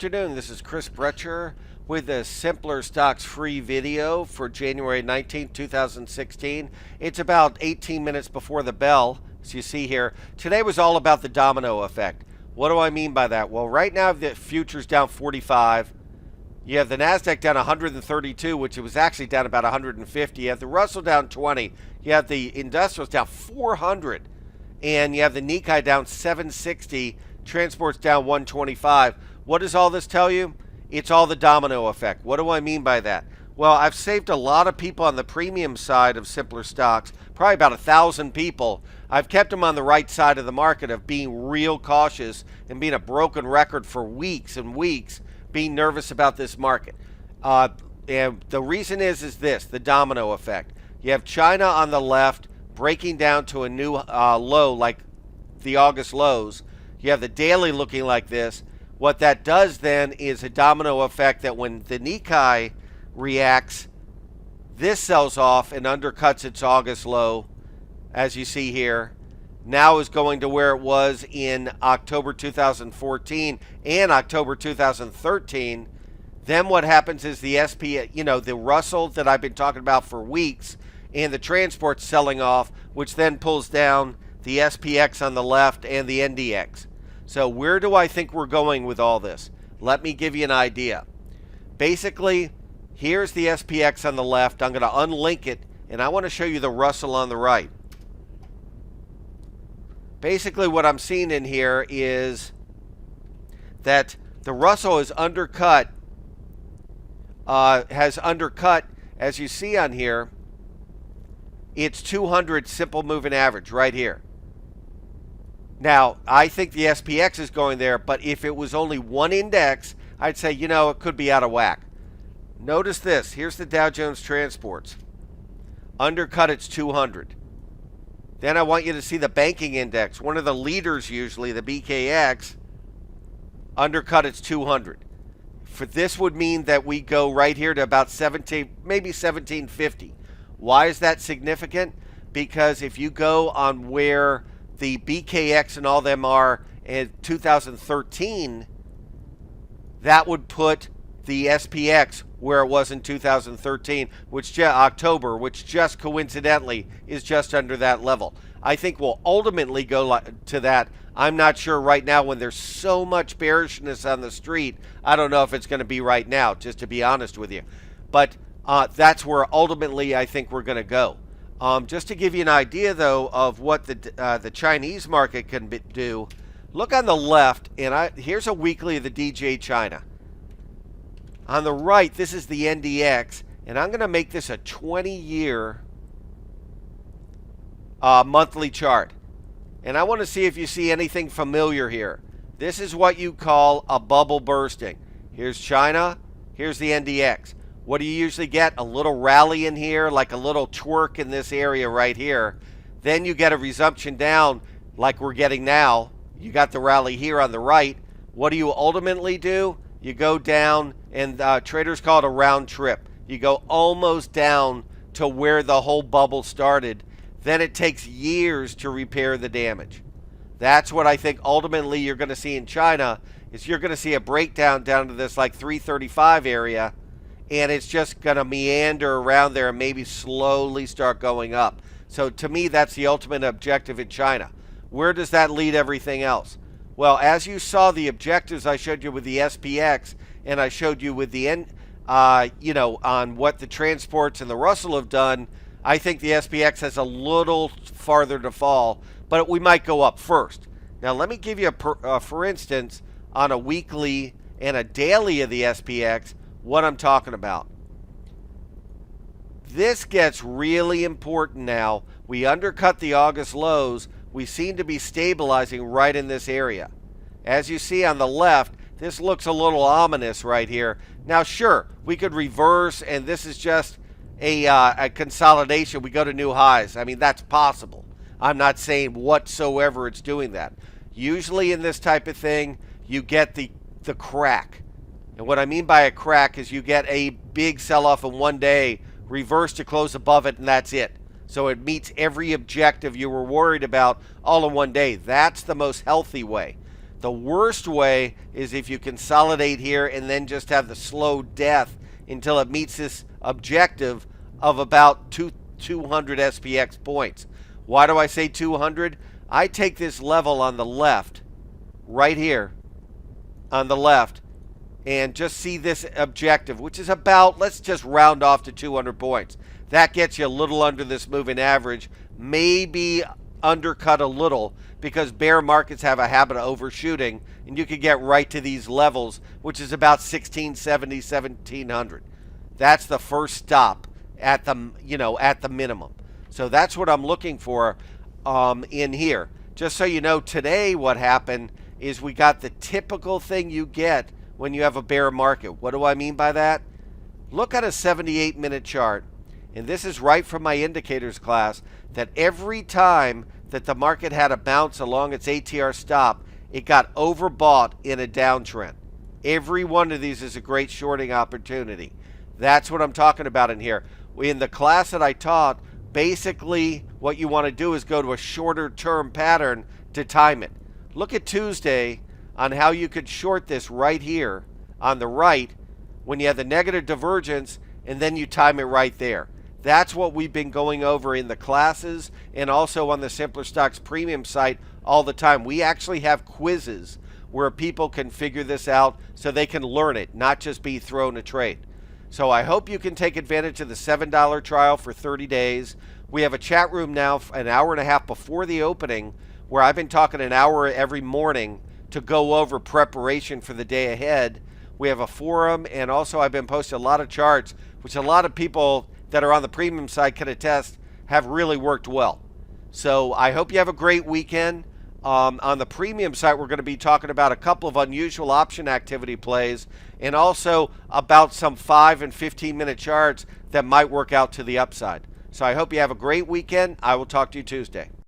afternoon. This is Chris Brecher with a Simpler Stocks free video for January 19th, 2016. It's about 18 minutes before the bell, as you see here. Today was all about the domino effect. What do I mean by that? Well, right now the future's down 45. You have the NASDAQ down 132, which it was actually down about 150. You have the Russell down 20. You have the industrials down 400. And you have the Nikkei down 760. Transport's down 125. What does all this tell you? It's all the domino effect. What do I mean by that? Well, I've saved a lot of people on the premium side of Simpler Stocks, probably about 1,000 people. I've kept them on the right side of the market of being real cautious and being a broken record for weeks and weeks, being nervous about this market. And the reason is this, the domino effect. You have China on the left breaking down to a new low like the August lows. You have the daily looking like this. What that does then is a domino effect that when the Nikkei reacts, this sells off and undercuts its August low, as you see here. Now is going to where it was in October 2014 and October 2013. Then what happens is the SP, the Russell that I've been talking about for weeks, and the transport selling off, which then pulls down the SPX on the left and the NDX. So where do I think we're going with all this? Let me give you an idea. Basically, here's the SPX on the left. I'm going to unlink it, and I want to show you the Russell on the right. Basically, what I'm seeing in here is that the Russell is undercut, as you see on here, it's 200 simple moving average right here. Now, I think the SPX is going there, but if it was only one index, I'd say, it could be out of whack. Notice this. Here's the Dow Jones Transports. Undercut its 200. Then I want you to see the banking index. One of the leaders usually, the BKX, undercut its 200. For this would mean that we go right here to about 17, maybe 1750. Why is that significant? Because if you go on where the BKX and all them are in 2013, that would put the SPX where it was in 2013, October, which just coincidentally is just under that level. I think we'll ultimately go to that. I'm not sure right now when there's so much bearishness on the street. I don't know if it's going to be right now, just to be honest with you. But that's where ultimately I think we're going to go. Just to give you an idea, though, of what the Chinese market can do, look on the left, and here's a weekly of the DJ China. On the right, this is the NDX, and I'm going to make this a 20-year monthly chart. And I want to see if you see anything familiar here. This is what you call a bubble bursting. Here's China, here's the NDX. What do you usually get? A little rally in here, like a little twerk in this area right here. Then you get a resumption down like we're getting now. You got the rally here on the right. What do you ultimately do? You go down, and traders call it a round trip. You go almost down to where the whole bubble started. Then it takes years to repair the damage. That's what I think ultimately you're going to see in China, is you're going to see a breakdown down to this like 335 area, and it's just going to meander around there and maybe slowly start going up. So to me, that's the ultimate objective in China. Where does that lead everything else? Well, as you saw the objectives I showed you with the SPX, and I showed you with the on what the transports and the Russell have done, I think the SPX has a little farther to fall, but we might go up first. Now, let me give you for instance, on a weekly and a daily of the SPX, what I'm talking about. This gets really important now. We undercut the August lows. We seem to be stabilizing right in this area. As you see on the left, this looks a little ominous right here. Now, sure, we could reverse, and this is just a consolidation. We go to new highs. I mean, that's possible. I'm not saying whatsoever it's doing that. Usually in this type of thing, you get the crack. And what I mean by a crack is you get a big sell-off in one day, reverse to close above it, and that's it. So it meets every objective you were worried about all in one day. That's the most healthy way. The worst way is if you consolidate here and then just have the slow death until it meets this objective of about 200 SPX points. Why do I say 200? I take this level on the left, right here, on the left, and just see this objective, which is about, let's just round off to 200 points. That gets you a little under this moving average, maybe undercut a little, because bear markets have a habit of overshooting, and you could get right to these levels, which is about 1670, 1700. That's the first stop at the, at the minimum. So that's what I'm looking for in here. Just so you know, today what happened is we got the typical thing you get when you have a bear market. What do I mean by that? Look at a 78-minute chart, and this is right from my indicators class, that every time that the market had a bounce along its ATR stop, it got overbought in a downtrend. Every one of these is a great shorting opportunity. That's what I'm talking about in here. In the class that I taught, basically what you want to do is go to a shorter term pattern to time it. Look at Tuesday on how you could short this right here on the right when you have the negative divergence, and then you time it right there. That's what we've been going over in the classes and also on the Simpler Stocks Premium site all the time. We actually have quizzes where people can figure this out so they can learn it, not just be thrown a trade. So I hope you can take advantage of the $7 trial for 30 days. We have a chat room now an hour and a half before the opening where I've been talking an hour every morning to go over preparation for the day ahead. We have a forum, and also I've been posting a lot of charts, which a lot of people that are on the premium side can attest have really worked well. So I hope you have a great weekend. On the premium site, we're going to be talking about a couple of unusual option activity plays and also about some 5 and 15-minute charts that might work out to the upside. So I hope you have a great weekend. I will talk to you Tuesday.